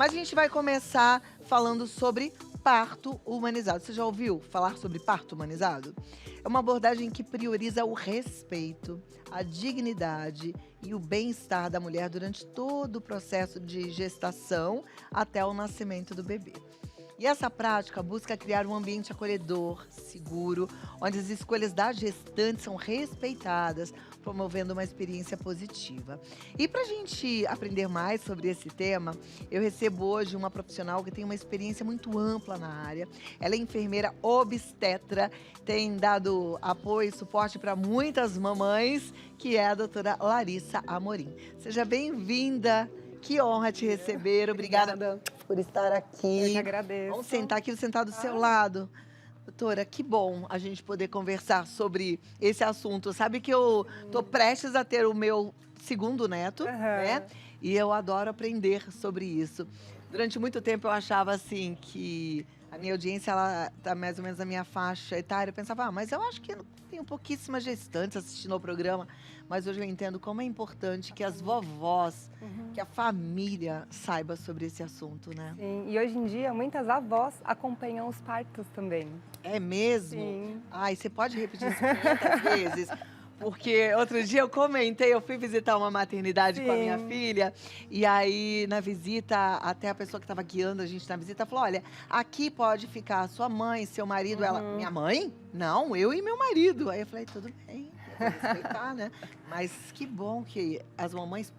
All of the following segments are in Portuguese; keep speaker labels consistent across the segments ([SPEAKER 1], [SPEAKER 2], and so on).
[SPEAKER 1] Mas a gente vai começar falando sobre parto humanizado. Você já ouviu falar sobre parto humanizado? É uma abordagem que prioriza o respeito, a dignidade e o bem-estar da mulher durante todo o processo de gestação até o nascimento do bebê. E essa prática busca criar um ambiente acolhedor, seguro, onde as escolhas da gestante são respeitadas, promovendo uma experiência positiva. E para a gente aprender mais sobre esse tema, eu recebo hoje uma profissional que tem uma experiência muito ampla na área. Ela é enfermeira obstetra, tem dado apoio e suporte para muitas mamães, que é a doutora Larissa Amorim. Seja bem-vinda. Que honra te receber. Obrigada por estar aqui.
[SPEAKER 2] Eu que agradeço.
[SPEAKER 1] Vamos sentar aqui, sentar do seu lado. Doutora, que bom a gente poder conversar sobre esse assunto. Sabe que eu tô prestes a ter o meu segundo neto, né? E eu adoro aprender sobre isso. Durante muito tempo eu achava assim que a minha audiência, ela tá mais ou menos na minha faixa etária. Eu pensava, mas eu acho que eu tenho pouquíssimas gestantes assistindo ao programa. Mas hoje eu entendo como é importante que as vovós, que a família saiba sobre esse assunto, né?
[SPEAKER 2] Sim, e hoje em dia muitas avós acompanham os partos também.
[SPEAKER 1] É mesmo?
[SPEAKER 2] Sim.
[SPEAKER 1] Ai, você pode repetir isso 500 vezes? Porque outro dia eu comentei, eu fui visitar uma maternidade com a minha
[SPEAKER 2] Sim.
[SPEAKER 1] filha, e aí na visita, até a pessoa que estava guiando a gente na visita falou: olha, aqui pode ficar sua mãe, seu marido. Ela, minha mãe? Não, eu e meu marido. Aí eu falei, tudo bem, eu vou respeitar, né? Mas que bom que as mamães,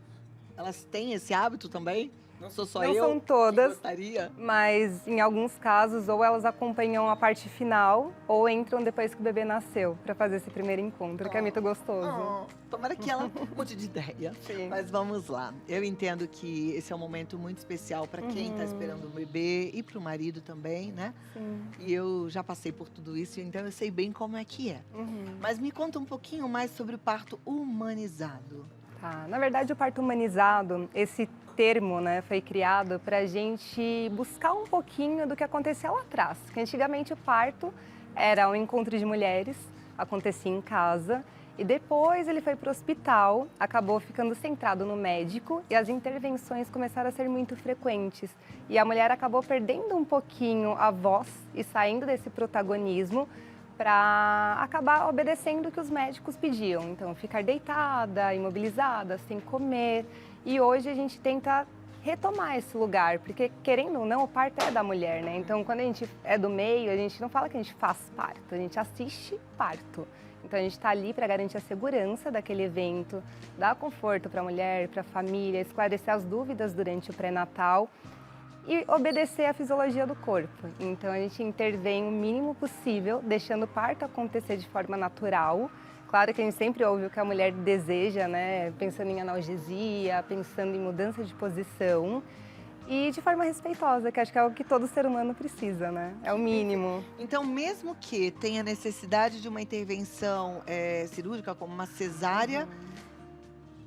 [SPEAKER 1] elas têm esse hábito também. Não sou só
[SPEAKER 2] Não
[SPEAKER 1] eu
[SPEAKER 2] são
[SPEAKER 1] que
[SPEAKER 2] todas,
[SPEAKER 1] gostaria.
[SPEAKER 2] mas em alguns casos ou elas acompanham a parte final ou entram depois que o bebê nasceu para fazer esse primeiro encontro, que é muito gostoso.
[SPEAKER 1] Tomara que ela mude de ideia.
[SPEAKER 2] Sim.
[SPEAKER 1] Mas vamos lá. Eu entendo que esse é um momento muito especial para quem está esperando um bebê e para o marido também, né?
[SPEAKER 2] Sim.
[SPEAKER 1] E eu já passei por tudo isso, então eu sei bem como é que é. Mas me conta um pouquinho mais sobre o parto humanizado.
[SPEAKER 2] Tá. Na verdade, o parto humanizado, esse termo, né, foi criado para a gente buscar um pouquinho do que acontecia lá atrás. Que antigamente o parto era um encontro de mulheres, acontecia em casa, e depois ele foi para o hospital, acabou ficando centrado no médico e as intervenções começaram a ser muito frequentes. E a mulher acabou perdendo um pouquinho a voz e saindo desse protagonismo para acabar obedecendo o que os médicos pediam. Então, ficar deitada, imobilizada, sem comer. E hoje a gente tenta retomar esse lugar, porque querendo ou não, o parto é da mulher, né? Então, quando a gente é do meio, a gente não fala que a gente faz parto, a gente assiste parto. Então, a gente está ali para garantir a segurança daquele evento, dar conforto para a mulher, para a família, esclarecer as dúvidas durante o pré-natal e obedecer à fisiologia do corpo. Então, a gente intervém o mínimo possível, deixando o parto acontecer de forma natural. Claro que a gente sempre ouve o que a mulher deseja, né? Pensando em analgesia, pensando em mudança de posição. E de forma respeitosa, que acho que é o que todo ser humano precisa, né? É o mínimo.
[SPEAKER 1] Então, mesmo que tenha necessidade de uma intervenção cirúrgica, como uma cesárea,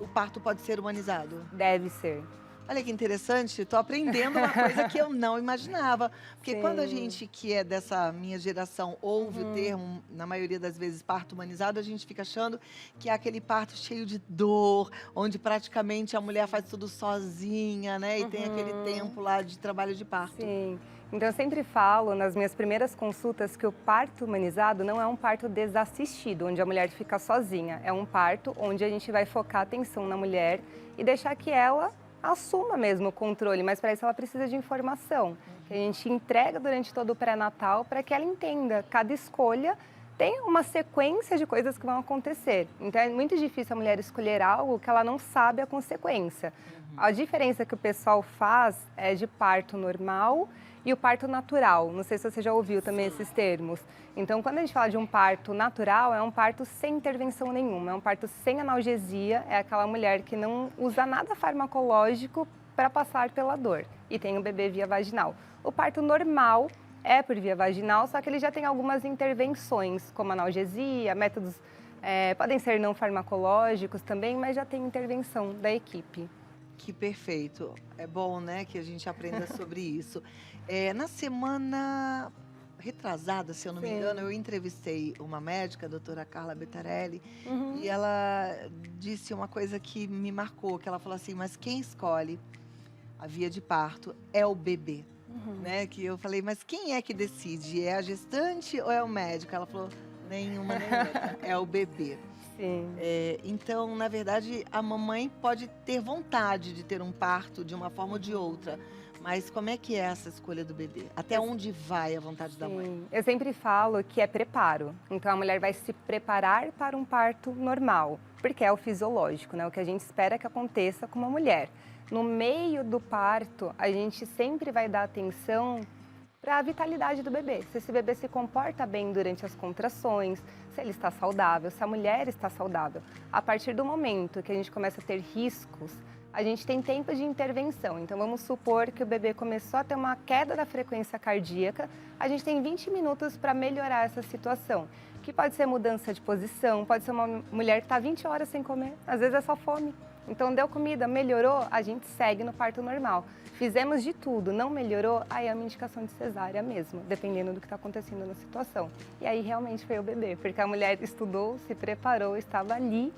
[SPEAKER 1] o parto pode ser humanizado?
[SPEAKER 2] Deve ser.
[SPEAKER 1] Olha que interessante, estou aprendendo uma coisa que eu não imaginava. Porque quando a
[SPEAKER 2] Sim.
[SPEAKER 1] gente que é dessa minha geração ouve o termo, na maioria das vezes, parto humanizado, a gente fica achando que é aquele parto cheio de dor, onde praticamente a mulher faz tudo sozinha, né? E tem aquele tempo lá de trabalho de parto.
[SPEAKER 2] Sim. Então, eu sempre falo nas minhas primeiras consultas que o parto humanizado não é um parto desassistido, onde a mulher fica sozinha. É um parto onde a gente vai focar a atenção na mulher e deixar que ela assuma mesmo o controle, mas para isso ela precisa de informação, que a gente entrega durante todo o pré-natal para que ela entenda cada escolha tem uma sequência de coisas que vão acontecer. Então é muito difícil a mulher escolher algo que ela não sabe a consequência. A diferença que o pessoal faz é de parto normal e o parto natural. Não sei se você já ouviu também esses termos. Então, quando a gente fala de um parto natural, é um parto sem intervenção nenhuma, é um parto sem analgesia, é aquela mulher que não usa nada farmacológico para passar pela dor e tem o bebê via vaginal. O parto normal é por via vaginal, só que ele já tem algumas intervenções, como analgesia, métodos podem ser não farmacológicos também, mas já tem intervenção da equipe.
[SPEAKER 1] Que perfeito. É bom, né, que a gente aprenda sobre isso. Na semana retrasada, se eu não me engano, eu entrevistei uma médica, a doutora Carla Bettarelli, e ela disse uma coisa que me marcou, que ela falou assim, mas quem escolhe a via de parto é o bebê. Né? Que eu falei, mas quem é que decide? É a gestante ou é o médico? Ela falou, nenhuma nem outra, é o bebê.
[SPEAKER 2] Sim.
[SPEAKER 1] Então, na verdade, a mamãe pode ter vontade de ter um parto de uma forma ou de outra. Mas como é que é essa escolha do bebê? Até onde vai a vontade da mãe?
[SPEAKER 2] Sim, eu sempre falo que é preparo. Então a mulher vai se preparar para um parto normal, porque é o fisiológico, né? O que a gente espera que aconteça com uma mulher. No meio do parto, a gente sempre vai dar atenção para a vitalidade do bebê. Se esse bebê se comporta bem durante as contrações, se ele está saudável, se a mulher está saudável. A partir do momento que a gente começa a ter riscos, a gente tem tempo de intervenção. Então, vamos supor que o bebê começou a ter uma queda da frequência cardíaca. A gente tem 20 minutos para melhorar essa situação, que pode ser mudança de posição, pode ser uma mulher que está 20 horas sem comer, às vezes é só fome. Então, deu comida, melhorou, a gente segue no parto normal. Fizemos de tudo, não melhorou, aí é uma indicação de cesárea mesmo, dependendo do que está acontecendo na situação. E aí, realmente, foi o bebê, porque a mulher estudou, se preparou, estava ali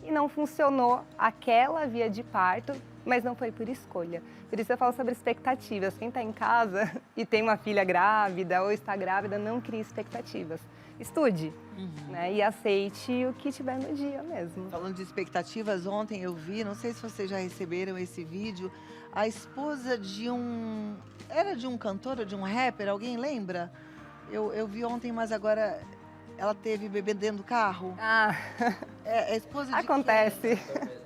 [SPEAKER 2] e não funcionou aquela via de parto, mas não foi por escolha. Por isso eu falo sobre expectativas. Quem está em casa e tem uma filha grávida ou está grávida, não crie expectativas. Estude, né? E aceite o que tiver no dia mesmo.
[SPEAKER 1] Falando de expectativas, ontem eu vi, não sei se vocês já receberam esse vídeo, a esposa de um... Era de um cantor ou de um rapper, alguém lembra? Eu vi ontem, mas agora ela teve bebê dentro do carro.
[SPEAKER 2] Ah,
[SPEAKER 1] É esposa de
[SPEAKER 2] acontece.
[SPEAKER 1] quem?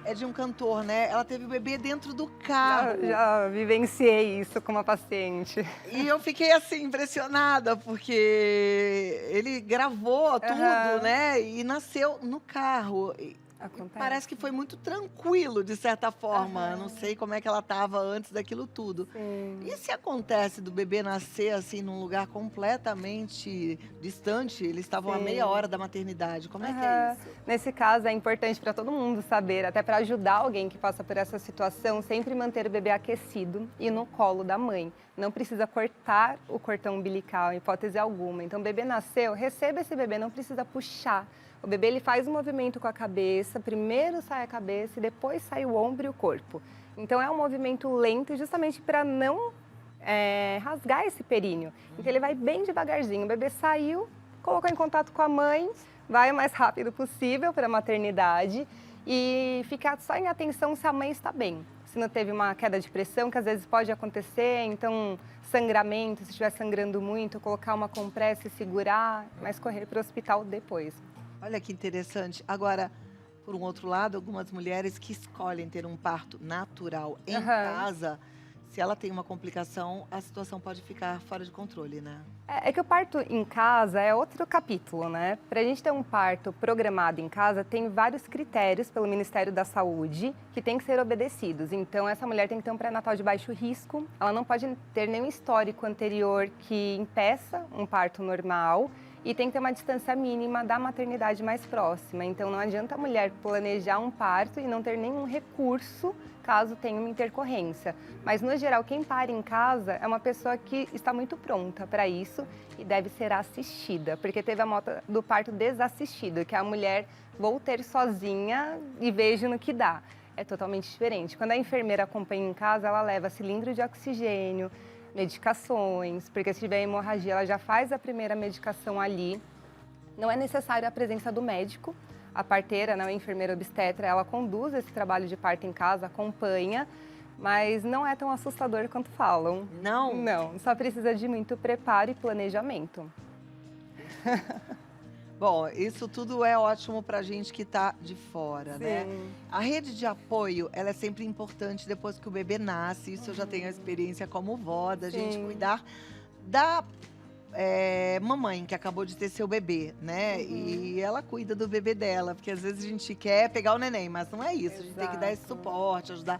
[SPEAKER 1] É de um cantor, né? Ela teve o bebê dentro do carro.
[SPEAKER 2] Já vivenciei isso com uma paciente.
[SPEAKER 1] E eu fiquei assim, impressionada, porque ele gravou tudo, né? E nasceu no carro.
[SPEAKER 2] Acontece.
[SPEAKER 1] Parece que foi muito tranquilo, de certa forma. Não sei como é que ela estava antes daquilo tudo.
[SPEAKER 2] Sim.
[SPEAKER 1] E se acontece do bebê nascer assim num lugar completamente distante? Eles estavam a meia hora da maternidade. Como é que é isso?
[SPEAKER 2] Nesse caso, é importante para todo mundo saber, até para ajudar alguém que passa por essa situação, sempre manter o bebê aquecido e no colo da mãe. Não precisa cortar o cordão umbilical, em hipótese alguma. Então, o bebê nasceu, receba esse bebê, não precisa puxar. O bebê ele faz um movimento com a cabeça, primeiro sai a cabeça e depois sai o ombro e o corpo. Então é um movimento lento justamente para não rasgar esse períneo. Então ele vai bem devagarzinho. O bebê saiu, colocou em contato com a mãe, vai o mais rápido possível para a maternidade e ficar só em atenção se a mãe está bem. Se não teve uma queda de pressão, que às vezes pode acontecer, então sangramento, se estiver sangrando muito, colocar uma compressa e segurar, mas correr para o hospital depois.
[SPEAKER 1] Olha que interessante. Agora, por um outro lado, algumas mulheres que escolhem ter um parto natural em casa, se ela tem uma complicação, a situação pode ficar fora de controle, né?
[SPEAKER 2] É que o parto em casa é outro capítulo, né? Para a gente ter um parto programado em casa, tem vários critérios pelo Ministério da Saúde que tem que ser obedecidos. Então, essa mulher tem que ter um pré-natal de baixo risco, ela não pode ter nenhum histórico anterior que impeça um parto normal. E tem que ter uma distância mínima da maternidade mais próxima. Então, não adianta a mulher planejar um parto e não ter nenhum recurso caso tenha uma intercorrência. Mas, no geral, quem para em casa é uma pessoa que está muito pronta para isso e deve ser assistida. Porque teve a moda do parto desassistido, que é a mulher vou ter sozinha e vejo no que dá. É totalmente diferente. Quando a enfermeira acompanha em casa, ela leva cilindro de oxigênio, medicações, porque se tiver hemorragia, ela já faz a primeira medicação ali. Não é necessário a presença do médico. A parteira, né, a enfermeira obstetra, ela conduz esse trabalho de parto em casa, acompanha, mas não é tão assustador quanto falam.
[SPEAKER 1] Não?
[SPEAKER 2] Não, só precisa de muito preparo e planejamento.
[SPEAKER 1] Bom, isso tudo é ótimo pra gente que tá de fora, né?
[SPEAKER 2] Sim.
[SPEAKER 1] A rede de apoio, ela é sempre importante depois que o bebê nasce. Isso eu já tenho a experiência como vó, da gente cuidar da mamãe que acabou de ter seu bebê, né? E ela cuida do bebê dela, porque às vezes a gente quer pegar o neném, mas não é isso. A gente tem que dar esse suporte, ajudar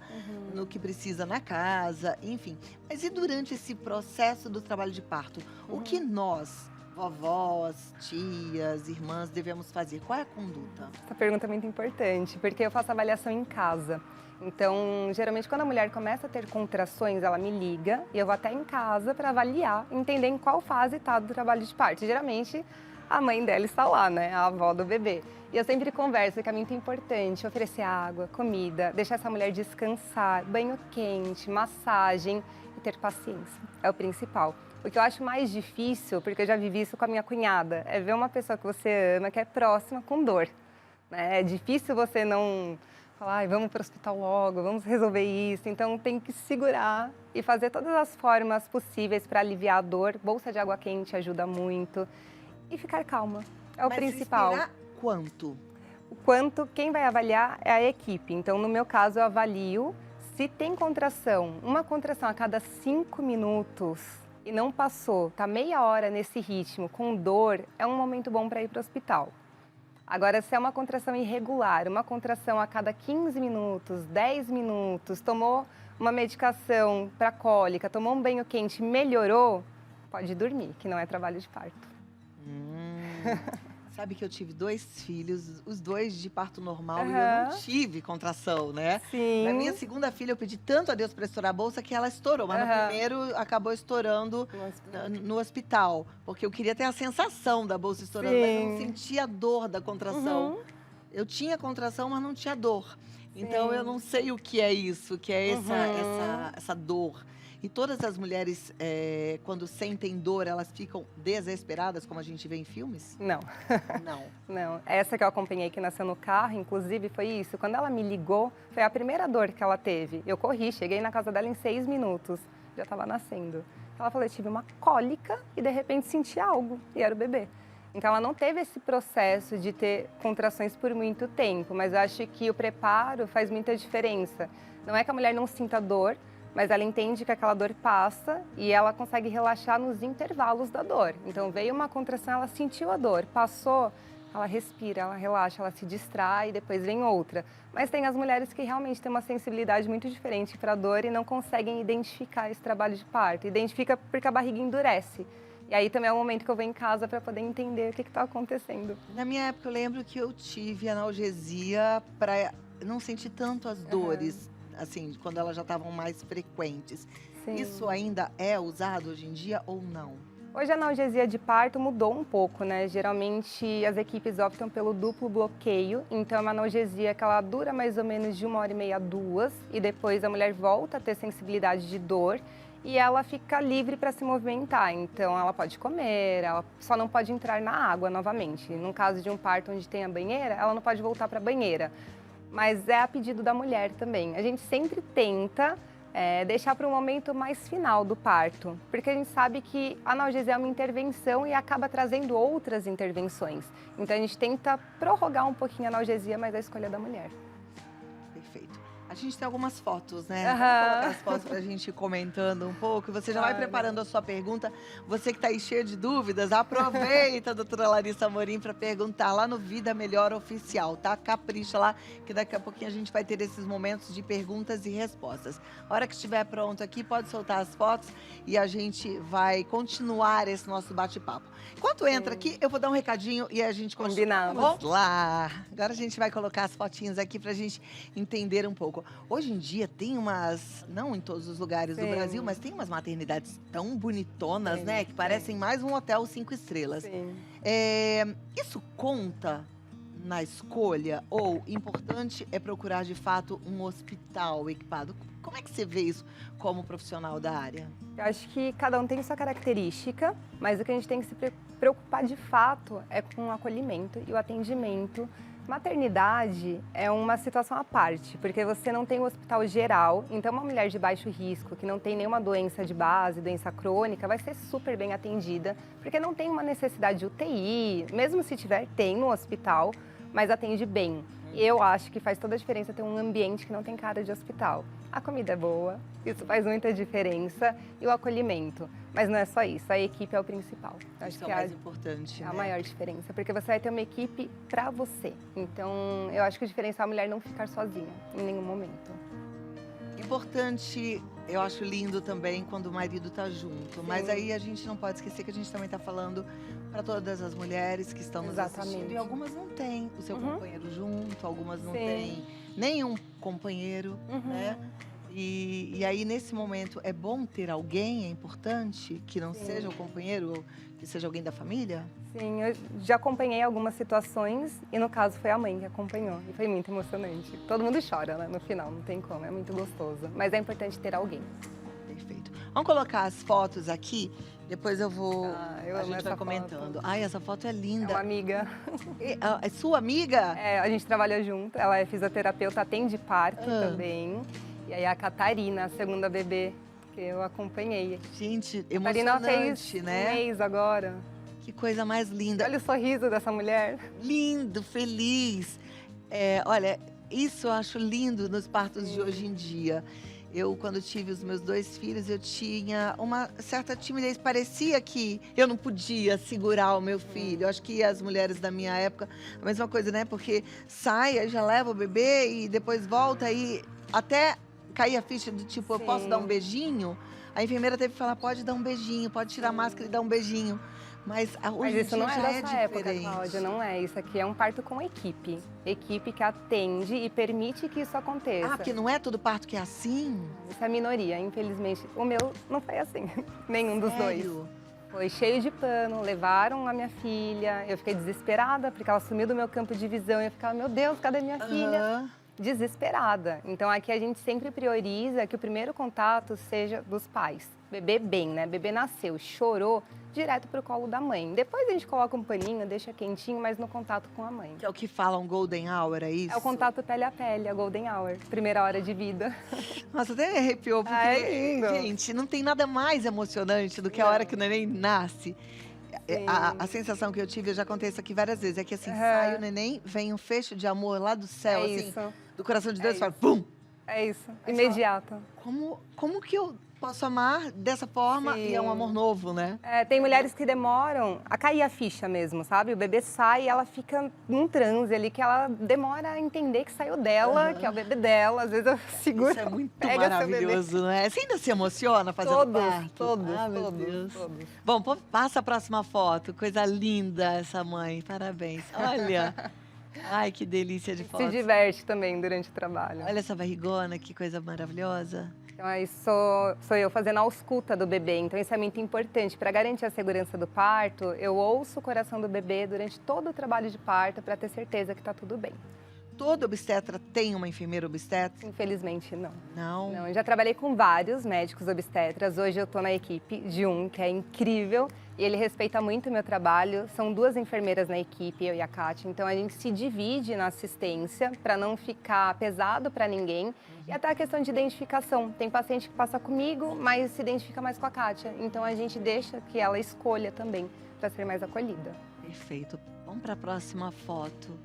[SPEAKER 1] no que precisa na casa, enfim. Mas e durante esse processo do trabalho de parto, o que nós, vovós, tias, irmãs, devemos fazer? Qual é a conduta?
[SPEAKER 2] Essa pergunta é muito importante, porque eu faço avaliação em casa. Então, geralmente, quando a mulher começa a ter contrações, ela me liga e eu vou até em casa para avaliar, entender em qual fase está do trabalho de parto. Geralmente, a mãe dela está lá, né? A avó do bebê. E eu sempre converso que é muito importante oferecer água, comida, deixar essa mulher descansar, banho quente, massagem e ter paciência. É o principal. O que eu acho mais difícil, porque eu já vivi isso com a minha cunhada, é ver uma pessoa que você ama, que é próxima, com dor. Né? É difícil você não falar, ai, vamos para o hospital logo, vamos resolver isso. Então tem que segurar e fazer todas as formas possíveis para aliviar a dor. Bolsa de água quente ajuda muito. E ficar calma, é o principal.
[SPEAKER 1] Esperar quanto?
[SPEAKER 2] O quanto, quem vai avaliar é a equipe. Então, no meu caso, eu avalio se tem contração, uma contração a cada 5 minutos e não passou, tá meia hora nesse ritmo, com dor, é um momento bom para ir para o hospital. Agora, se é uma contração irregular, uma contração a cada 15 minutos, 10 minutos, tomou uma medicação para cólica, tomou um banho quente, melhorou, pode dormir, que não é trabalho de parto.
[SPEAKER 1] Sabe que eu tive 2 filhos, os 2 de parto normal, e eu não tive contração, né?
[SPEAKER 2] Sim.
[SPEAKER 1] Na minha segunda filha, eu pedi tanto a Deus para estourar a bolsa que ela estourou. Mas no primeiro, acabou estourando no hospital. Porque eu queria ter a sensação da bolsa estourando, mas eu não sentia a dor da contração. Eu tinha contração, mas não tinha dor. Então, eu não sei o que é isso, que é essa dor. E todas as mulheres, quando sentem dor, elas ficam desesperadas, como a gente vê em filmes?
[SPEAKER 2] Não.
[SPEAKER 1] Não.
[SPEAKER 2] Não. Essa que eu acompanhei, que nasceu no carro, inclusive, foi isso. Quando ela me ligou, foi a primeira dor que ela teve. Eu corri, cheguei na casa dela em 6 minutos. Já estava nascendo. Ela falou, eu tive uma cólica e, de repente, senti algo. E era o bebê. Então, ela não teve esse processo de ter contrações por muito tempo. Mas eu acho que o preparo faz muita diferença. Não é que a mulher não sinta dor, mas ela entende que aquela dor passa e ela consegue relaxar nos intervalos da dor. Então, veio uma contração, ela sentiu a dor, passou, ela respira, ela relaxa, ela se distrai e depois vem outra. Mas tem as mulheres que realmente têm uma sensibilidade muito diferente para a dor e não conseguem identificar esse trabalho de parto. Identifica porque a barriga endurece. E aí também é o momento que eu venho em casa para poder entender o que está acontecendo.
[SPEAKER 1] Na minha época, eu lembro que eu tive analgesia para não sentir tanto as dores. Assim, quando elas já estavam mais frequentes.
[SPEAKER 2] Sim.
[SPEAKER 1] Isso ainda é usado hoje em dia ou não?
[SPEAKER 2] Hoje a analgesia de parto mudou um pouco, né? Geralmente as equipes optam pelo duplo bloqueio, então é uma analgesia que ela dura mais ou menos de 1h30 a 2, e depois a mulher volta a ter sensibilidade de dor e ela fica livre para se movimentar. Então ela pode comer, ela só não pode entrar na água novamente. No caso de um parto onde tem a banheira, ela não pode voltar para a banheira. Mas é a pedido da mulher também. A gente sempre tenta deixar para o momento mais final do parto, porque a gente sabe que a analgesia é uma intervenção e acaba trazendo outras intervenções. Então a gente tenta prorrogar um pouquinho a analgesia, mas é a escolha da mulher.
[SPEAKER 1] Perfeito. A gente tem algumas fotos, né? Vamos colocar as fotos pra gente ir comentando um pouco. Você já vai preparando a sua pergunta. Você que tá aí cheio de dúvidas, aproveita, doutora Larissa Amorim, para perguntar lá no Vida Melhor Oficial, tá? Capricha lá, que daqui a pouquinho a gente vai ter esses momentos de perguntas e respostas. A hora que estiver pronto aqui, pode soltar as fotos e a gente vai continuar esse nosso bate-papo. Enquanto entra aqui, eu vou dar um recadinho e a gente continua.
[SPEAKER 2] Combinado.
[SPEAKER 1] Vamos lá! Agora a gente vai colocar as fotinhas aqui pra gente entender um pouco. Hoje em dia tem umas, não em todos os lugares do Brasil, mas tem umas maternidades tão bonitonas, né? Que parecem mais um hotel 5 estrelas.
[SPEAKER 2] Sim.
[SPEAKER 1] Isso conta na escolha ou importante é procurar de fato um hospital equipado? Como é que você vê isso como profissional da área?
[SPEAKER 2] Eu acho que cada um tem sua característica, mas o que a gente tem que se preocupar de fato é com o acolhimento e o atendimento. Maternidade é uma situação à parte, porque você não tem um hospital geral, então uma mulher de baixo risco, que não tem nenhuma doença de base, doença crônica, vai ser super bem atendida, porque não tem uma necessidade de UTI, mesmo se tiver, tem no hospital, mas atende bem. Eu acho que faz toda a diferença ter um ambiente que não tem cara de hospital. A comida é boa, isso faz muita diferença, e o acolhimento. Mas não é só isso, a equipe é o principal. Eu acho
[SPEAKER 1] Isso
[SPEAKER 2] que
[SPEAKER 1] é o mais importante,
[SPEAKER 2] é
[SPEAKER 1] né?
[SPEAKER 2] a maior diferença, porque você vai ter uma equipe para você. Então, eu acho que o diferencial é a mulher não ficar sozinha em nenhum momento.
[SPEAKER 1] Importante, eu acho lindo também quando o marido tá junto.
[SPEAKER 2] Sim.
[SPEAKER 1] Mas aí a gente não pode esquecer que a gente também tá falando para todas as mulheres que estão nos assistindo. E algumas não têm o seu companheiro junto, algumas não têm nenhum companheiro, né? E aí, nesse momento, é bom ter alguém, é importante, que não
[SPEAKER 2] Sim.
[SPEAKER 1] seja o companheiro, ou que seja alguém da família?
[SPEAKER 2] Sim, eu já acompanhei algumas situações e no caso foi a mãe que acompanhou e foi muito emocionante. Todo mundo chora, né, no final, não tem como, é muito gostoso. Mas é importante ter alguém.
[SPEAKER 1] Perfeito. Vamos colocar as fotos aqui, depois eu vou.
[SPEAKER 2] Eu
[SPEAKER 1] a
[SPEAKER 2] amo
[SPEAKER 1] gente
[SPEAKER 2] essa
[SPEAKER 1] vai comentando.
[SPEAKER 2] foto.
[SPEAKER 1] Ai, essa foto é
[SPEAKER 2] É
[SPEAKER 1] linda.
[SPEAKER 2] uma amiga.
[SPEAKER 1] É sua amiga?
[SPEAKER 2] É, a gente trabalha junto, ela é fisioterapeuta, atende parto também. E aí a Catarina, a segunda bebê, que eu acompanhei.
[SPEAKER 1] Gente,
[SPEAKER 2] A Catarina
[SPEAKER 1] emocionante,
[SPEAKER 2] fez
[SPEAKER 1] né?
[SPEAKER 2] um mês agora.
[SPEAKER 1] Que coisa mais linda.
[SPEAKER 2] Olha o sorriso dessa mulher.
[SPEAKER 1] Lindo, feliz. Olha, isso eu acho lindo nos partos de hoje em dia. Eu, quando tive os meus 2 filhos, eu tinha uma certa timidez. Parecia que eu não podia segurar o meu filho. Eu acho que as mulheres da minha época, a mesma coisa, né? Porque sai, aí já leva o bebê e depois volta e até cair a ficha do tipo, eu posso dar um
[SPEAKER 2] Sim.
[SPEAKER 1] beijinho? A enfermeira teve que falar, pode dar um beijinho, pode tirar a máscara e dar um beijinho. Mas
[SPEAKER 2] Mas
[SPEAKER 1] hoje em
[SPEAKER 2] isso
[SPEAKER 1] dia
[SPEAKER 2] não é
[SPEAKER 1] já é
[SPEAKER 2] dessa época,
[SPEAKER 1] diferente.
[SPEAKER 2] Cláudia, não é. Isso aqui é um parto com equipe. Equipe que atende e permite que isso aconteça.
[SPEAKER 1] Ah, porque não é todo parto que é assim?
[SPEAKER 2] Isso é minoria, infelizmente. O meu não foi assim, nenhum dos dois.
[SPEAKER 1] Sério?
[SPEAKER 2] Foi cheio de pano, levaram a minha filha, eu fiquei desesperada, porque ela sumiu do meu campo de visão, e eu ficava, meu Deus, cadê minha filha?
[SPEAKER 1] Aham.
[SPEAKER 2] Desesperada. Então aqui a gente sempre prioriza que o primeiro contato seja dos pais. Bebê bem, né? Bebê nasceu, chorou, direto pro colo da mãe. Depois a gente coloca um paninho, deixa quentinho, mas no contato com a mãe.
[SPEAKER 1] Que é o que falam Golden Hour, é isso?
[SPEAKER 2] É o contato pele a pele, a Golden Hour, primeira hora de vida.
[SPEAKER 1] Nossa, até me arrepiou, porque,
[SPEAKER 2] É lindo.
[SPEAKER 1] gente, não tem nada mais emocionante do que a hora que o neném nasce.
[SPEAKER 2] Sim.
[SPEAKER 1] A sensação que eu tive, eu já contei isso aqui várias vezes, é que assim, sai o neném, vem um fecho de amor lá do céu,
[SPEAKER 2] É
[SPEAKER 1] assim,
[SPEAKER 2] isso.
[SPEAKER 1] do coração de Deus,
[SPEAKER 2] É
[SPEAKER 1] e fala, pum!
[SPEAKER 2] É isso,
[SPEAKER 1] Aí
[SPEAKER 2] imediato.
[SPEAKER 1] Como que eu posso amar dessa forma e é um
[SPEAKER 2] Sim.
[SPEAKER 1] amor novo, né?
[SPEAKER 2] É, tem mulheres que demoram a cair a ficha mesmo, sabe? O bebê sai e ela fica num transe ali, que ela demora a entender que saiu dela, que é o bebê dela. Às vezes eu seguro,
[SPEAKER 1] Isso é muito
[SPEAKER 2] pega seu bebê.
[SPEAKER 1] maravilhoso, né? Você ainda se emociona fazendo
[SPEAKER 2] Todos,
[SPEAKER 1] parto?
[SPEAKER 2] todos,
[SPEAKER 1] Ah, meu
[SPEAKER 2] todos,
[SPEAKER 1] Deus.
[SPEAKER 2] todos.
[SPEAKER 1] Bom, passa a próxima foto. Coisa linda essa mãe. Parabéns. Olha. Ai, que delícia de
[SPEAKER 2] Se
[SPEAKER 1] foto.
[SPEAKER 2] diverte também durante o trabalho.
[SPEAKER 1] Olha essa barrigona, que coisa maravilhosa.
[SPEAKER 2] Então, aí sou eu fazendo a ausculta do bebê. Então, isso é muito importante. Para garantir a segurança do parto, eu ouço o coração do bebê durante todo o trabalho de parto para ter certeza que está tudo bem.
[SPEAKER 1] Todo obstetra tem uma enfermeira obstetra?
[SPEAKER 2] Infelizmente, não.
[SPEAKER 1] Não.
[SPEAKER 2] Não, eu já trabalhei com vários médicos obstetras. Hoje eu estou na equipe de um que é incrível e ele respeita muito o meu trabalho. São 2 enfermeiras na equipe, eu e a Kátia. Então a gente se divide na assistência para não ficar pesado para ninguém. E até a questão de identificação. Tem paciente que passa comigo, mas se identifica mais com a Kátia. Então a gente deixa que ela escolha também para ser mais acolhida.
[SPEAKER 1] Perfeito. Vamos para a próxima foto.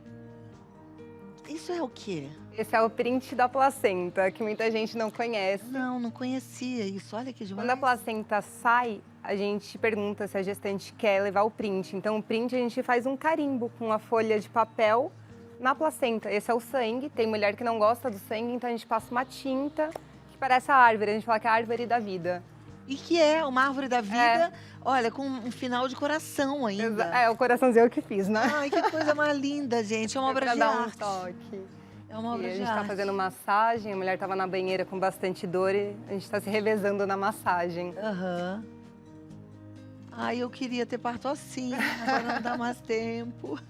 [SPEAKER 1] Isso é o quê?
[SPEAKER 2] Esse é o print da placenta, que muita gente não conhece.
[SPEAKER 1] Não conhecia isso. Olha que demais.
[SPEAKER 2] Quando a placenta sai, a gente pergunta se a gestante quer levar o print. Então, o print a gente faz um carimbo com uma folha de papel na placenta. Esse é o sangue. Tem mulher que não gosta do sangue, então a gente passa uma tinta que parece a árvore. A gente fala que é a árvore da vida.
[SPEAKER 1] E que é uma árvore da vida, olha, com um final de coração ainda.
[SPEAKER 2] É, o coraçãozinho eu que fiz, né?
[SPEAKER 1] Ai, que coisa mais linda, gente. É uma obra
[SPEAKER 2] Pra
[SPEAKER 1] de
[SPEAKER 2] dar
[SPEAKER 1] arte.
[SPEAKER 2] um toque.
[SPEAKER 1] É uma obra
[SPEAKER 2] E a
[SPEAKER 1] de
[SPEAKER 2] gente
[SPEAKER 1] arte.
[SPEAKER 2] tá fazendo massagem, a mulher tava na banheira com bastante dor e a gente tá se revezando na massagem.
[SPEAKER 1] Aham. Ai, eu queria ter parto assim, agora não dá mais tempo.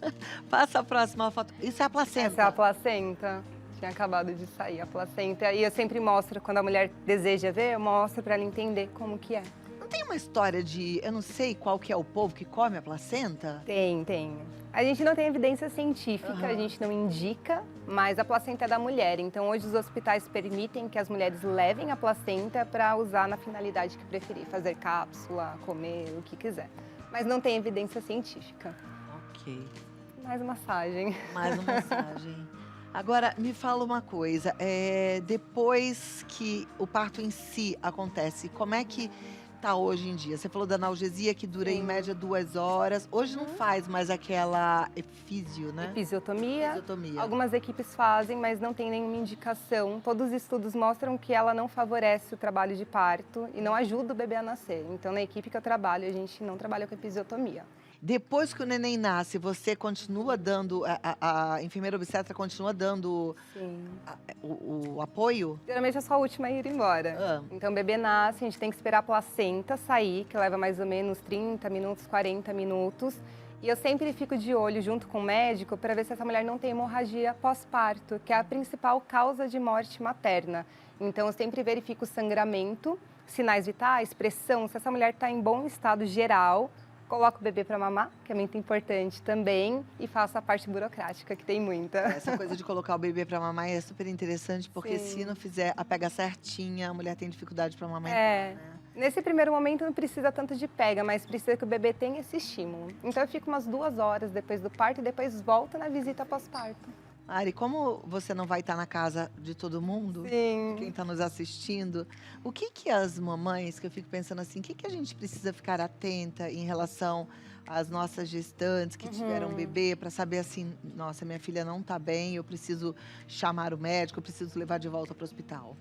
[SPEAKER 1] Passa a próxima foto. Isso é a placenta.
[SPEAKER 2] Essa é a placenta. Tinha acabado de sair a placenta. E eu sempre mostro, quando a mulher deseja ver, eu mostro pra ela entender como que é.
[SPEAKER 1] Não tem uma história de, eu não sei qual que é o povo que come a placenta?
[SPEAKER 2] Tem. A gente não tem evidência científica,
[SPEAKER 1] Aham.
[SPEAKER 2] a gente não indica, mas a placenta é da mulher. Então, hoje os hospitais permitem que as mulheres levem a placenta para usar na finalidade que preferir, fazer cápsula, comer, o que quiser. Mas não tem evidência científica.
[SPEAKER 1] Ok.
[SPEAKER 2] Mais massagem.
[SPEAKER 1] Mais uma massagem. Agora, me fala uma coisa. Depois que o parto em si acontece, como é que tá hoje em dia? Você falou da analgesia que dura em
[SPEAKER 2] Sim.
[SPEAKER 1] média 2 horas. Hoje não faz mais aquela efísio, né?
[SPEAKER 2] Episiotomia.
[SPEAKER 1] Episiotomia.
[SPEAKER 2] Algumas equipes fazem, mas não tem nenhuma indicação. Todos os estudos mostram que ela não favorece o trabalho de parto e não ajuda o bebê a nascer. Então, na equipe que eu trabalho, a gente não trabalha com episiotomia.
[SPEAKER 1] Depois que o neném nasce, você continua dando, a enfermeira obstetra continua dando
[SPEAKER 2] Sim.
[SPEAKER 1] o apoio?
[SPEAKER 2] Geralmente eu sou a última a ir embora.
[SPEAKER 1] Ah,
[SPEAKER 2] Então o bebê nasce, a gente tem que esperar a placenta sair, que leva mais ou menos 30 minutos, 40 minutos. E eu sempre fico de olho junto com o médico para ver se essa mulher não tem hemorragia pós-parto, que é a principal causa de morte materna. Então eu sempre verifico o sangramento, sinais vitais, pressão, se essa mulher está em bom estado geral. Coloco o bebê para mamar, que é muito importante também, e faço a parte burocrática, que tem muita.
[SPEAKER 1] essa coisa de colocar o bebê pra mamar é super interessante, porque
[SPEAKER 2] Sim.
[SPEAKER 1] se não fizer a pega certinha, a mulher tem dificuldade pra mamar.
[SPEAKER 2] É.
[SPEAKER 1] Né?
[SPEAKER 2] Nesse primeiro momento não precisa tanto de pega, mas precisa que o bebê tenha esse estímulo. Então eu fico umas 2 horas depois do parto e depois volto na visita pós-parto.
[SPEAKER 1] Ari, como você não vai estar na casa de todo mundo,
[SPEAKER 2] Sim.
[SPEAKER 1] quem está nos assistindo, o que que as mamães, que eu fico pensando assim, o que que a gente precisa ficar atenta em relação às nossas gestantes que tiveram bebê, para saber assim, nossa, minha filha não está bem, eu preciso chamar o médico, eu preciso levar de volta para o hospital.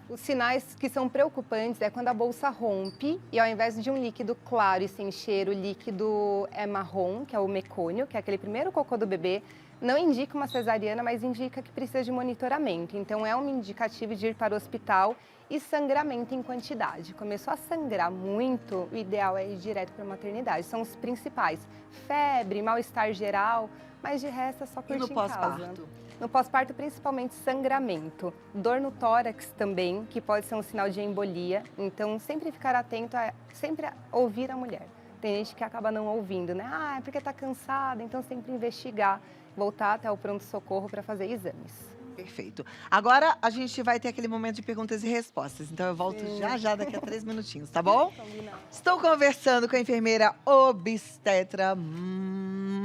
[SPEAKER 2] Os sinais que são preocupantes é quando a bolsa rompe e ao invés de um líquido claro e sem cheiro, o líquido é marrom, que é o mecônio, que é aquele primeiro cocô do bebê. Não indica uma cesariana, mas indica que precisa de monitoramento. Então é um indicativo de ir para o hospital e sangramento em quantidade. Começou a sangrar muito, o ideal é ir direto para a maternidade. São os principais. Febre, mal-estar geral, mas de resto é só
[SPEAKER 1] E
[SPEAKER 2] curtir
[SPEAKER 1] no
[SPEAKER 2] em casa.
[SPEAKER 1] pós-parto?
[SPEAKER 2] No pós-parto, principalmente sangramento. Dor no tórax também, que pode ser um sinal de embolia. Então, sempre ficar atento, sempre ouvir a mulher. Tem gente que acaba não ouvindo, né? Ah, é porque está cansada, então sempre investigar, voltar até o pronto-socorro para fazer exames.
[SPEAKER 1] Perfeito. Agora a gente vai ter aquele momento de perguntas e respostas. Então eu volto
[SPEAKER 2] Sim.
[SPEAKER 1] já daqui a 3 minutinhos, tá bom?
[SPEAKER 2] Combinado.
[SPEAKER 1] Estou conversando com a enfermeira obstetra Mari.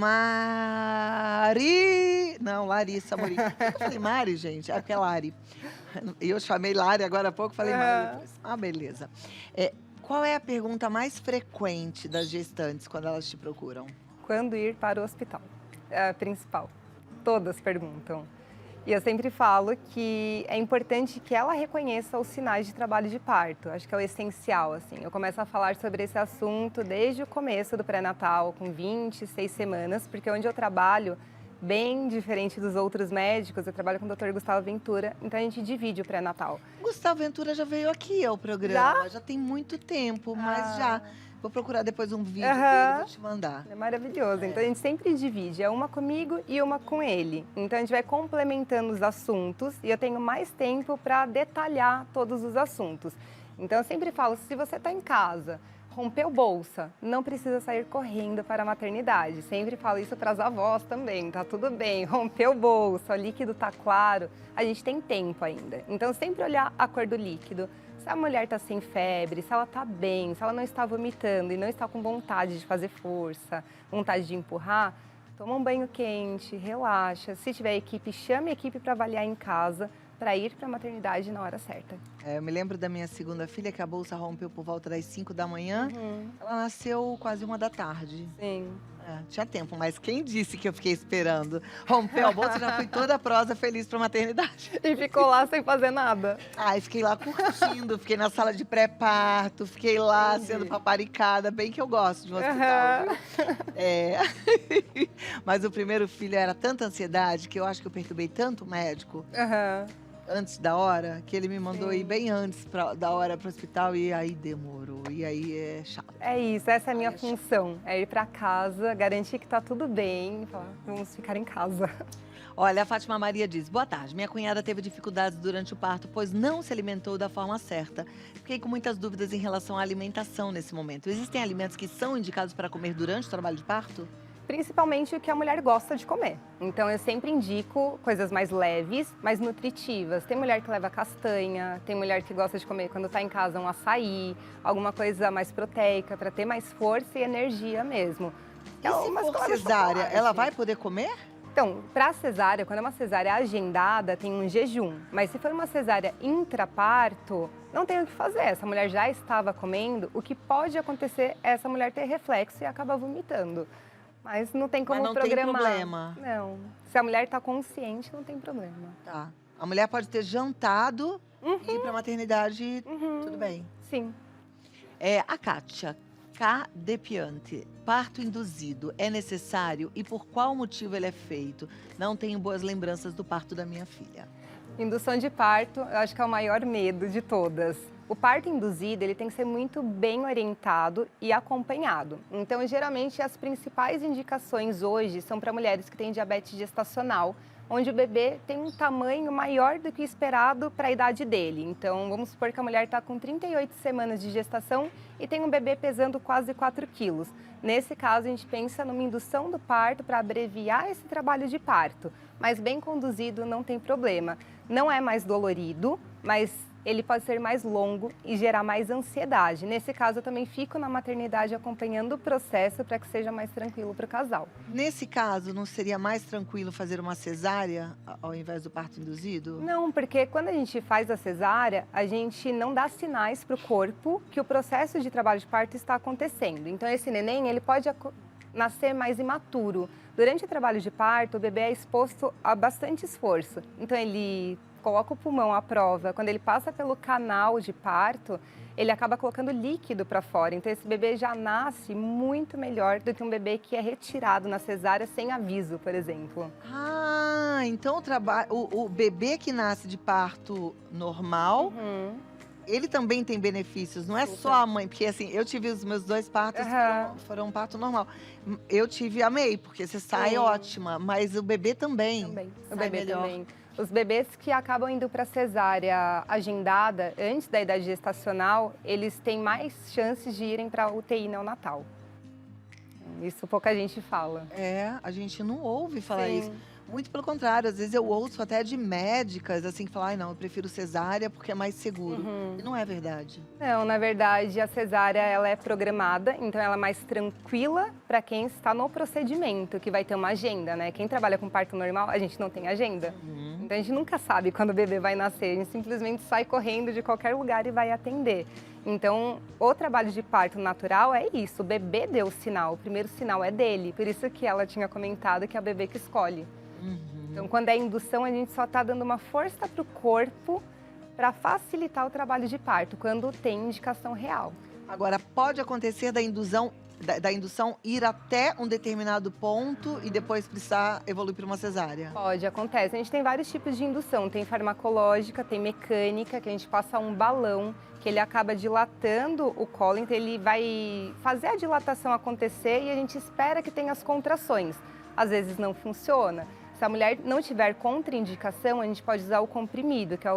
[SPEAKER 1] Não, Larissa Amorim. Eu falei Mari, gente. É porque é Lari. E eu chamei Lari agora há pouco, falei Mari depois. Ah, beleza. Qual é a pergunta mais frequente das gestantes quando elas te procuram?
[SPEAKER 2] Quando ir para o hospital? É a principal. Todas perguntam. E eu sempre falo que é importante que ela reconheça os sinais de trabalho de parto. Acho que é o essencial, assim. Eu começo a falar sobre esse assunto desde o começo do pré-natal, com 26 semanas, porque onde eu trabalho, bem diferente dos outros médicos, eu trabalho com o Dr. Gustavo Ventura, então a gente divide o pré-natal.
[SPEAKER 1] Gustavo Ventura já veio aqui ao programa. Já tem muito tempo, mas já. Vou procurar depois um vídeo dele, vou te mandar.
[SPEAKER 2] É maravilhoso. Então a gente sempre divide, é uma comigo e uma com ele. Então a gente vai complementando os assuntos e eu tenho mais tempo para detalhar todos os assuntos. Então eu sempre falo, se você está em casa, rompeu bolsa, não precisa sair correndo para a maternidade. Sempre falo isso para as avós também, tá tudo bem, rompeu bolsa, o líquido tá claro, a gente tem tempo ainda. Então sempre olhar a cor do líquido. Se a mulher está sem febre, se ela está bem, se ela não está vomitando e não está com vontade de fazer força, vontade de empurrar, toma um banho quente, relaxa. Se tiver equipe, chame a equipe para avaliar em casa, para ir para a maternidade na hora certa.
[SPEAKER 1] Eu me lembro da minha segunda filha, que a bolsa rompeu por volta das 5 da manhã. Ela nasceu quase 1 da tarde.
[SPEAKER 2] Sim.
[SPEAKER 1] Tinha tempo, mas quem disse que eu fiquei esperando? Rompeu a bolsa, já fui toda prosa, feliz pra maternidade.
[SPEAKER 2] E ficou lá sem fazer nada.
[SPEAKER 1] Ai, fiquei lá curtindo, fiquei na sala de pré-parto, fiquei lá sendo paparicada, bem que eu gosto de um hospital, viu? Mas o primeiro filho era tanta ansiedade que eu acho que eu perturbei tanto o médico antes da hora, que ele me mandou ir bem antes da hora pro hospital e aí demorou. E aí é chato.
[SPEAKER 2] É isso, essa é a minha função. É ir para casa, garantir que tá tudo bem, falar, vamos ficar em casa.
[SPEAKER 1] Olha, a Fátima Maria diz, boa tarde, minha cunhada teve dificuldades durante o parto, pois não se alimentou da forma certa. Fiquei com muitas dúvidas em relação à alimentação nesse momento. Existem alimentos que são indicados para comer durante o trabalho de parto?
[SPEAKER 2] Principalmente o que a mulher gosta de comer. Então eu sempre indico coisas mais leves, mais nutritivas. Tem mulher que leva castanha, tem mulher que gosta de comer quando está em casa um açaí, alguma coisa mais proteica para ter mais força e energia mesmo.
[SPEAKER 1] E se for cesárea, ela vai poder comer?
[SPEAKER 2] Então, para cesárea, quando é uma cesárea agendada, tem um jejum. Mas se for uma cesárea intraparto, não tem o que fazer. Essa mulher já estava comendo, o que pode acontecer é essa mulher ter reflexo e acabar vomitando. Mas não tem como programar.
[SPEAKER 1] Não tem problema.
[SPEAKER 2] Não. Se a mulher está consciente, não tem problema.
[SPEAKER 1] Tá. A mulher pode ter jantado e ir pra maternidade, tudo bem.
[SPEAKER 2] Sim.
[SPEAKER 1] A Kátia. K. Depiante. Parto induzido é necessário e por qual motivo ele é feito? Não tenho boas lembranças do parto da minha filha.
[SPEAKER 2] Indução de parto, eu acho que é o maior medo de todas. O parto induzido, ele tem que ser muito bem orientado e acompanhado. Então, geralmente, as principais indicações hoje são para mulheres que têm diabetes gestacional, onde o bebê tem um tamanho maior do que o esperado para a idade dele. Então, vamos supor que a mulher está com 38 semanas de gestação e tem um bebê pesando quase 4 quilos. Nesse caso, a gente pensa numa indução do parto para abreviar esse trabalho de parto. Mas bem conduzido, não tem problema. Não é mais dolorido, mas ele pode ser mais longo e gerar mais ansiedade. Nesse caso, eu também fico na maternidade acompanhando o processo para que seja mais tranquilo para o casal.
[SPEAKER 1] Nesse caso, não seria mais tranquilo fazer uma cesárea ao invés do parto induzido?
[SPEAKER 2] Não, porque quando a gente faz a cesárea, a gente não dá sinais para o corpo que o processo de trabalho de parto está acontecendo. Então, esse neném, ele pode nascer mais imaturo. Durante o trabalho de parto, o bebê é exposto a bastante esforço. Então, ele coloca o pulmão à prova. Quando ele passa pelo canal de parto, ele acaba colocando líquido para fora. Então, esse bebê já nasce muito melhor do que um bebê que é retirado na cesárea sem aviso, por exemplo.
[SPEAKER 1] Ah, então o bebê que nasce de parto normal, ele também tem benefícios, não é só a mãe. Porque assim, eu tive os meus 2 partos, foram um parto normal. Eu amei, porque você sai ótima, mas o bebê também.
[SPEAKER 2] O bebê também. Os bebês que acabam indo para cesárea agendada antes da idade gestacional, eles têm mais chances de irem para a UTI neonatal. Isso pouca gente fala.
[SPEAKER 1] É, a gente não ouve falar isso. Muito pelo contrário, às vezes eu ouço até de médicas, assim, que falam, ai não, eu prefiro cesárea porque é mais seguro. E não é verdade.
[SPEAKER 2] Não, na verdade, a cesárea, ela é programada, então ela é mais tranquila para quem está no procedimento, que vai ter uma agenda, né? Quem trabalha com parto normal, a gente não tem agenda. Então a gente nunca sabe quando o bebê vai nascer, a gente simplesmente sai correndo de qualquer lugar e vai atender. Então, o trabalho de parto natural é isso, o bebê deu o sinal, o primeiro sinal é dele, por isso que ela tinha comentado que é o bebê que escolhe. Então, quando é indução, a gente só está dando uma força para o corpo para facilitar o trabalho de parto, quando tem indicação real.
[SPEAKER 1] Agora, pode acontecer da indução ir até um determinado ponto e depois precisar evoluir para uma cesárea?
[SPEAKER 2] Pode, acontece. A gente tem vários tipos de indução. Tem farmacológica, tem mecânica, que a gente passa um balão, que ele acaba dilatando o colo, então ele vai fazer a dilatação acontecer e a gente espera que tenha as contrações. Às vezes não funciona. Se a mulher não tiver contraindicação, a gente pode usar o comprimido, que é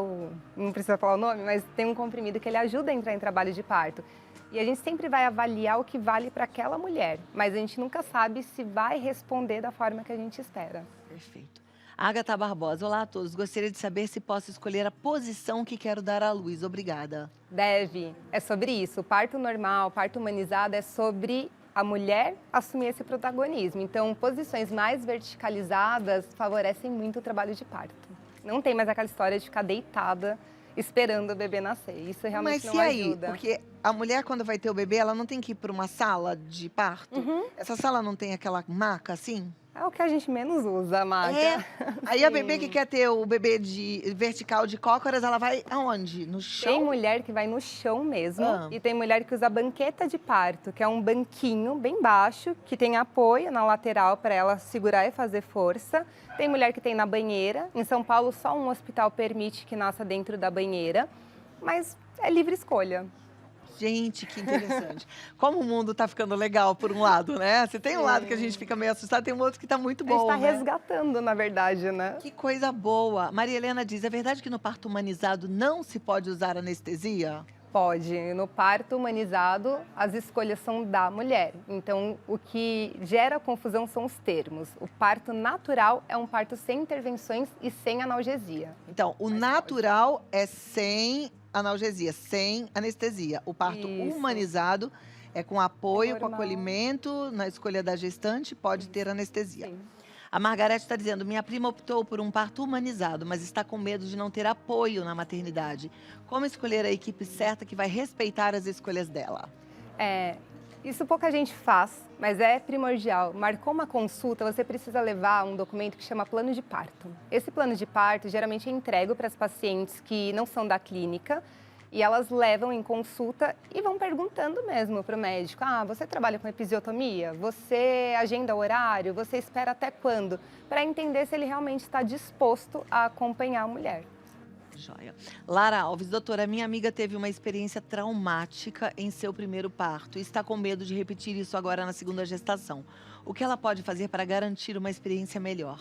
[SPEAKER 2] não precisa falar o nome, mas tem um comprimido que ele ajuda a entrar em trabalho de parto. E a gente sempre vai avaliar o que vale para aquela mulher, mas a gente nunca sabe se vai responder da forma que a gente espera.
[SPEAKER 1] Perfeito. Agatha Barbosa, olá a todos. Gostaria de saber se posso escolher a posição que quero dar à luz. Obrigada.
[SPEAKER 2] Deve. É sobre isso. O parto normal, parto humanizado é sobre a mulher assumir esse protagonismo. Então, posições mais verticalizadas favorecem muito o trabalho de parto. Não tem mais aquela história de ficar deitada esperando o bebê nascer. Isso realmente não ajuda.
[SPEAKER 1] Porque a mulher, quando vai ter o bebê, ela não tem que ir para uma sala de parto? Essa sala não tem aquela maca assim?
[SPEAKER 2] É o que a gente menos usa, a maca.
[SPEAKER 1] Aí a bebê que quer ter o bebê vertical de cócoras, ela vai aonde? No chão?
[SPEAKER 2] Tem mulher que vai no chão mesmo e tem mulher que usa banqueta de parto, que é um banquinho bem baixo, que tem apoio na lateral para ela segurar e fazer força. Tem mulher que tem na banheira. Em São Paulo, só um hospital permite que nasça dentro da banheira, mas é livre escolha.
[SPEAKER 1] Gente, que interessante. Como o mundo tá ficando legal por um lado, né? Você tem um lado que a gente fica meio assustado, tem um outro que tá muito bom,
[SPEAKER 2] A gente tá resgatando, na verdade, né?
[SPEAKER 1] Que coisa boa. Maria Helena diz, é verdade que no parto humanizado não se pode usar anestesia?
[SPEAKER 2] Pode. No parto humanizado, as escolhas são da mulher. Então, o que gera confusão são os termos. O parto natural é um parto sem intervenções e sem analgesia.
[SPEAKER 1] Então, o natural é sem analgesia, sem anestesia. O parto humanizado é com apoio, com acolhimento, na escolha da gestante, pode ter anestesia.
[SPEAKER 2] Sim.
[SPEAKER 1] A Margarete está dizendo, minha prima optou por um parto humanizado, mas está com medo de não ter apoio na maternidade. Como escolher a equipe certa que vai respeitar as escolhas dela?
[SPEAKER 2] Isso pouca gente faz, mas é primordial. Marcou uma consulta, você precisa levar um documento que chama plano de parto. Esse plano de parto geralmente é entregue para as pacientes que não são da clínica E elas levam em consulta e vão perguntando mesmo para o médico: ah, você trabalha com episiotomia? Você agenda horário? Você espera até quando? Para entender se ele realmente está disposto a acompanhar a mulher.
[SPEAKER 1] Joia. Lara Alves, doutora, minha amiga teve uma experiência traumática em seu primeiro parto e está com medo de repetir isso agora na segunda gestação. O que ela pode fazer para garantir uma experiência melhor?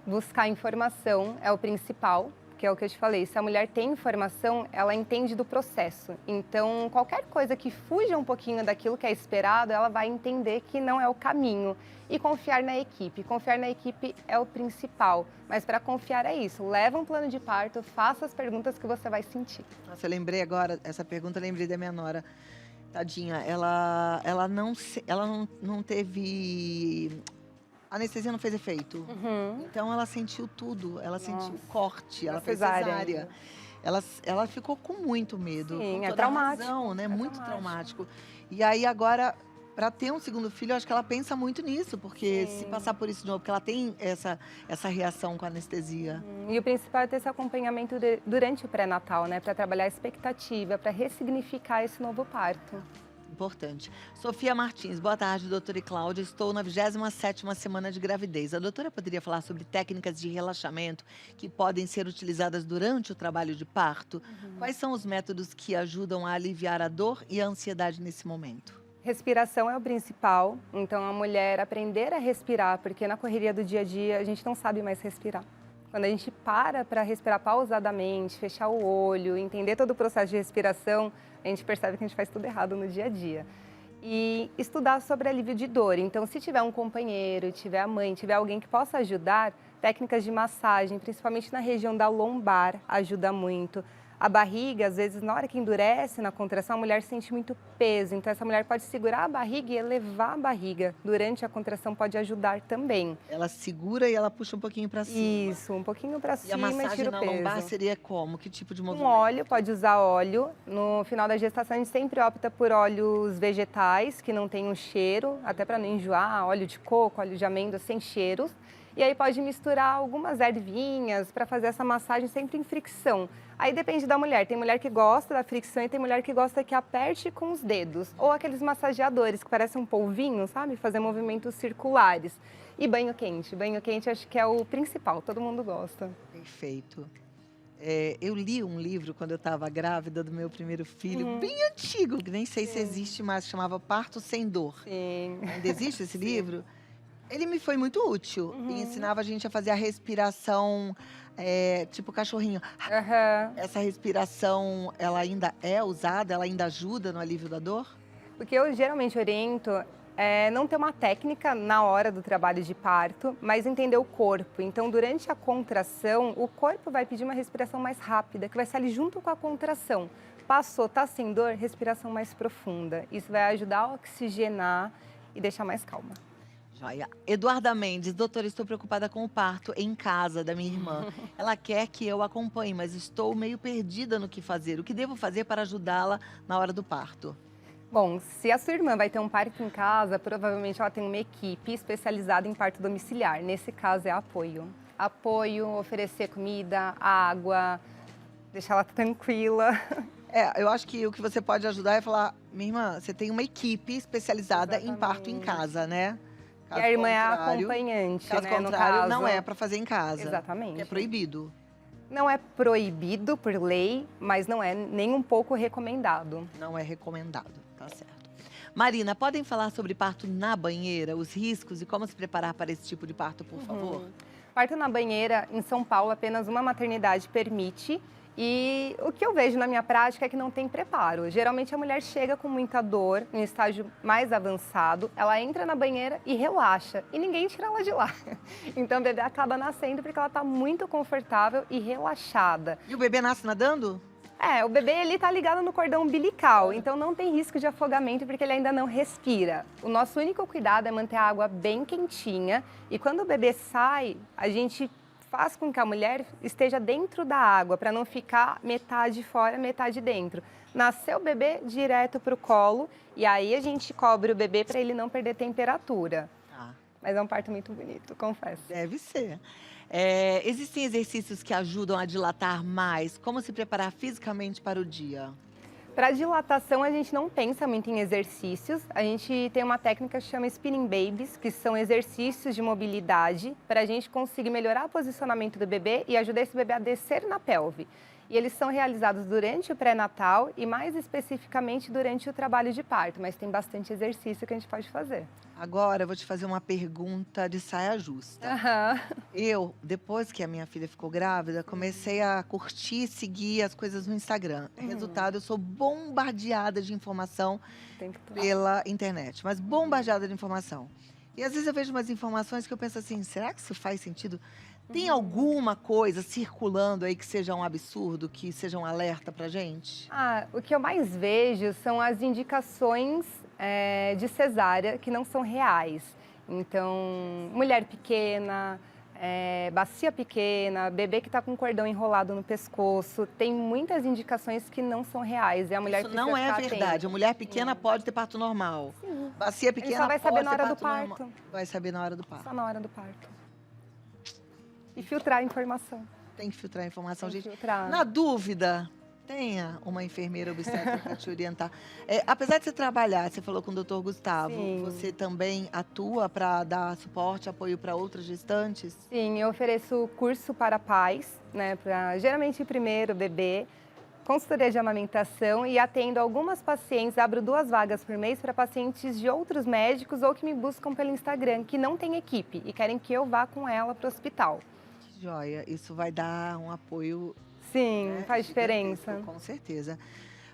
[SPEAKER 2] Buscar informação é o principal, que é o que eu te falei. Se a mulher tem informação, ela entende do processo. Então, qualquer coisa que fuja um pouquinho daquilo que é esperado, ela vai entender que não é o caminho. E confiar na equipe. Confiar na equipe é o principal. Mas para confiar é isso. Leva um plano de parto, faça as perguntas que você vai sentir.
[SPEAKER 1] Nossa, eu lembrei agora, essa pergunta, eu lembrei da minha nora. Tadinha, ela não teve... A anestesia não fez efeito. Então ela sentiu tudo. Ela sentiu corte, ela fez cesárea. Ela ficou com muito medo.
[SPEAKER 2] Sim,
[SPEAKER 1] com
[SPEAKER 2] é
[SPEAKER 1] toda
[SPEAKER 2] traumático.
[SPEAKER 1] Razão, né?
[SPEAKER 2] É
[SPEAKER 1] muito traumático. E aí agora, para ter um segundo filho, eu acho que ela pensa muito nisso, porque se passar por isso de novo, porque ela tem essa reação com a anestesia.
[SPEAKER 2] E o principal é ter esse acompanhamento durante o pré-natal, né? Para trabalhar a expectativa, para ressignificar esse novo parto.
[SPEAKER 1] Importante. Sofia Martins, boa tarde, doutora e Cláudia. Estou na 27ª semana de gravidez. A doutora poderia falar sobre técnicas de relaxamento que podem ser utilizadas durante o trabalho de parto? Quais são os métodos que ajudam a aliviar a dor e a ansiedade nesse momento?
[SPEAKER 2] Respiração é o principal, então a mulher aprender a respirar, porque na correria do dia a dia a gente não sabe mais respirar. Quando a gente para respirar pausadamente, fechar o olho, entender todo o processo de respiração, a gente percebe que a gente faz tudo errado no dia a dia. E estudar sobre alívio de dor. Então, se tiver um companheiro, tiver a mãe, tiver alguém que possa ajudar, técnicas de massagem, principalmente na região da lombar, ajuda muito. A barriga, às vezes, na hora que endurece na contração, a mulher sente muito peso. Então, essa mulher pode segurar a barriga e elevar a barriga. Durante a contração, pode ajudar também.
[SPEAKER 1] Ela segura e ela puxa um pouquinho para cima.
[SPEAKER 2] Isso, um pouquinho para cima
[SPEAKER 1] e a massagem
[SPEAKER 2] tira o
[SPEAKER 1] na
[SPEAKER 2] peso.
[SPEAKER 1] lombar seria como? Que tipo de
[SPEAKER 2] Com
[SPEAKER 1] movimento?
[SPEAKER 2] óleo, pode usar óleo. No final da gestação, a gente sempre opta por óleos vegetais, que não tem um cheiro, até para não enjoar, óleo de coco, óleo de amêndoa, sem cheiros. E aí pode misturar algumas ervinhas para fazer essa massagem sempre em fricção. Aí depende da mulher. Tem mulher que gosta da fricção e tem mulher que gosta que aperte com os dedos. Ou aqueles massageadores que parecem um polvinho, sabe? Fazer movimentos circulares. E banho quente. Banho quente acho que é o principal, todo mundo gosta.
[SPEAKER 1] Perfeito. Eu li um livro quando eu estava grávida do meu primeiro filho, bem antigo, que nem sei se existe mais, chamava Parto Sem Dor.
[SPEAKER 2] Sim.
[SPEAKER 1] Ainda existe esse livro? Ele me foi muito útil e ensinava a gente a fazer a respiração tipo cachorrinho. Essa respiração, ela ainda é usada? Ela ainda ajuda no alívio da dor?
[SPEAKER 2] O que eu geralmente oriento é não ter uma técnica na hora do trabalho de parto, mas entender o corpo. Então, durante a contração, o corpo vai pedir uma respiração mais rápida, que vai ser ali junto com a contração. Passou, tá sem dor, respiração mais profunda. Isso vai ajudar a oxigenar e deixar mais calma.
[SPEAKER 1] Joia. Eduarda Mendes, doutora, estou preocupada com o parto em casa da minha irmã. Ela quer que eu acompanhe, mas estou meio perdida no que fazer. O que devo fazer para ajudá-la na hora do parto?
[SPEAKER 2] Bom, se a sua irmã vai ter um parto em casa, provavelmente ela tem uma equipe especializada em parto domiciliar. Nesse caso é apoio. Apoio, oferecer comida, água, deixar ela tranquila.
[SPEAKER 1] Eu acho que o que você pode ajudar é falar, minha irmã, você tem uma equipe especializada em parto em casa, né?
[SPEAKER 2] E a irmã é a acompanhante,
[SPEAKER 1] caso
[SPEAKER 2] né,
[SPEAKER 1] contrário,
[SPEAKER 2] no caso.
[SPEAKER 1] não é para fazer em casa.
[SPEAKER 2] Exatamente.
[SPEAKER 1] É proibido.
[SPEAKER 2] Não é proibido por lei, mas não é nem um pouco recomendado.
[SPEAKER 1] Não é recomendado, tá certo. Marina, podem falar sobre parto na banheira, os riscos e como se preparar para esse tipo de parto, por favor?
[SPEAKER 2] Parto na banheira, em São Paulo, apenas uma maternidade permite. E o que eu vejo na minha prática é que não tem preparo. Geralmente a mulher chega com muita dor, em estágio mais avançado, ela entra na banheira e relaxa, e ninguém tira ela de lá. Então o bebê acaba nascendo porque ela está muito confortável e relaxada.
[SPEAKER 1] E o bebê nasce nadando?
[SPEAKER 2] O bebê ele tá ligado no cordão umbilical, então não tem risco de afogamento porque ele ainda não respira. O nosso único cuidado é manter a água bem quentinha e quando o bebê sai, a gente faz com que a mulher esteja dentro da água, para não ficar metade fora, metade dentro. Nasceu o bebê, direto para o colo, e aí a gente cobre o bebê para ele não perder temperatura. Mas é um parto muito bonito, confesso.
[SPEAKER 1] Deve ser. Existem exercícios que ajudam a dilatar mais? Como se preparar fisicamente para o dia?
[SPEAKER 2] Para dilatação, a gente não pensa muito em exercícios. A gente tem uma técnica que chama Spinning Babies, que são exercícios de mobilidade para a gente conseguir melhorar o posicionamento do bebê e ajudar esse bebê a descer na pelve. E eles são realizados durante o pré-natal e mais especificamente durante o trabalho de parto, mas tem bastante exercício que a gente pode fazer.
[SPEAKER 1] Agora eu vou te fazer uma pergunta de saia justa.
[SPEAKER 2] Aham.
[SPEAKER 1] Eu, depois que a minha filha ficou grávida, comecei a curtir e seguir as coisas no Instagram. Resultado, eu sou bombardeada de informação
[SPEAKER 2] Tem que tomar.
[SPEAKER 1] pela internet, mas bombardeada de informação. E às vezes eu vejo umas informações que eu penso assim, será que isso faz sentido? Tem alguma coisa circulando aí que seja um absurdo, que seja um alerta pra gente?
[SPEAKER 2] O que eu mais vejo são as indicações de cesárea que não são reais. Então, mulher pequena, bacia pequena, bebê que está com cordão enrolado no pescoço, tem muitas indicações que não são reais. E a mulher
[SPEAKER 1] Isso não é
[SPEAKER 2] ficar
[SPEAKER 1] verdade.
[SPEAKER 2] atenta.
[SPEAKER 1] A mulher pequena pode ter parto normal. Bacia
[SPEAKER 2] Ele
[SPEAKER 1] pequena
[SPEAKER 2] só vai saber
[SPEAKER 1] pode
[SPEAKER 2] na
[SPEAKER 1] ter
[SPEAKER 2] hora do
[SPEAKER 1] parto normal.
[SPEAKER 2] parto.
[SPEAKER 1] Vai saber na hora do parto.
[SPEAKER 2] Só na hora do parto. E filtrar a informação.
[SPEAKER 1] Tem que filtrar a informação,
[SPEAKER 2] Tem que
[SPEAKER 1] gente.
[SPEAKER 2] filtrar.
[SPEAKER 1] Na dúvida, tenha uma enfermeira obstétrica para te orientar. Apesar de você trabalhar, você falou com o doutor Gustavo,
[SPEAKER 2] Sim.
[SPEAKER 1] você também atua para dar suporte, apoio para outras gestantes?
[SPEAKER 2] Sim, eu ofereço curso para pais, né, para geralmente primeiro bebê, consultoria de amamentação e atendo algumas pacientes, abro 2 vagas por mês para pacientes de outros médicos ou que me buscam pelo Instagram, que não tem equipe e querem que eu vá com ela para o hospital.
[SPEAKER 1] Que joia, isso vai dar um apoio,
[SPEAKER 2] Sim,
[SPEAKER 1] né,
[SPEAKER 2] faz
[SPEAKER 1] gigantesco,
[SPEAKER 2] diferença.
[SPEAKER 1] com certeza.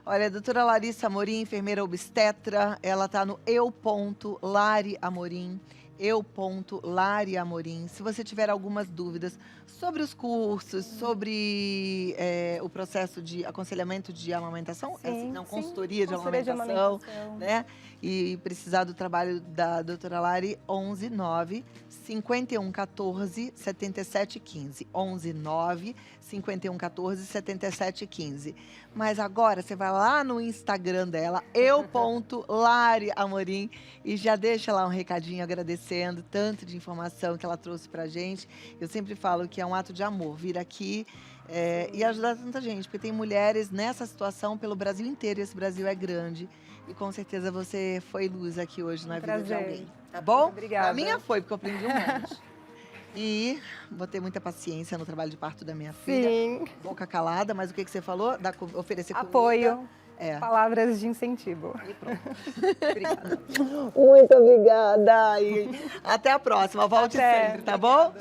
[SPEAKER 1] Olha, a doutora Larissa Amorim, enfermeira obstetra, ela está no eu.lari Amorim, eu.lari Amorim. Se você tiver algumas dúvidas sobre os cursos, sobre o processo de aconselhamento de amamentação,
[SPEAKER 2] Sim,
[SPEAKER 1] não,
[SPEAKER 2] sim,
[SPEAKER 1] consultoria de
[SPEAKER 2] consultoria de
[SPEAKER 1] amamentação,
[SPEAKER 2] amamentação.
[SPEAKER 1] né? E precisar do trabalho da doutora Lari, 11 9 51 14 77 15. 11 9 51 14 77 15. Mas agora você vai lá no Instagram dela, eu.lari Amorim, e já deixa lá um recadinho agradecendo tanto de informação que ela trouxe pra gente. Eu sempre falo que é um ato de amor vir aqui e ajudar tanta gente, porque tem mulheres nessa situação pelo Brasil inteiro, e esse Brasil é grande. E com certeza você foi luz aqui hoje na vida de
[SPEAKER 2] Prazer.
[SPEAKER 1] alguém, tá bom?
[SPEAKER 2] Obrigada.
[SPEAKER 1] A minha foi, porque eu aprendi um monte. E vou ter muita paciência no trabalho de parto da minha filha.
[SPEAKER 2] Sim,
[SPEAKER 1] Boca calada, mas o que você falou? Oferecer comida?
[SPEAKER 2] apoio,
[SPEAKER 1] É.
[SPEAKER 2] palavras de incentivo.
[SPEAKER 1] E pronto. Obrigada. Muito obrigada. E até a próxima. Volte
[SPEAKER 2] Até.
[SPEAKER 1] sempre, tá bom?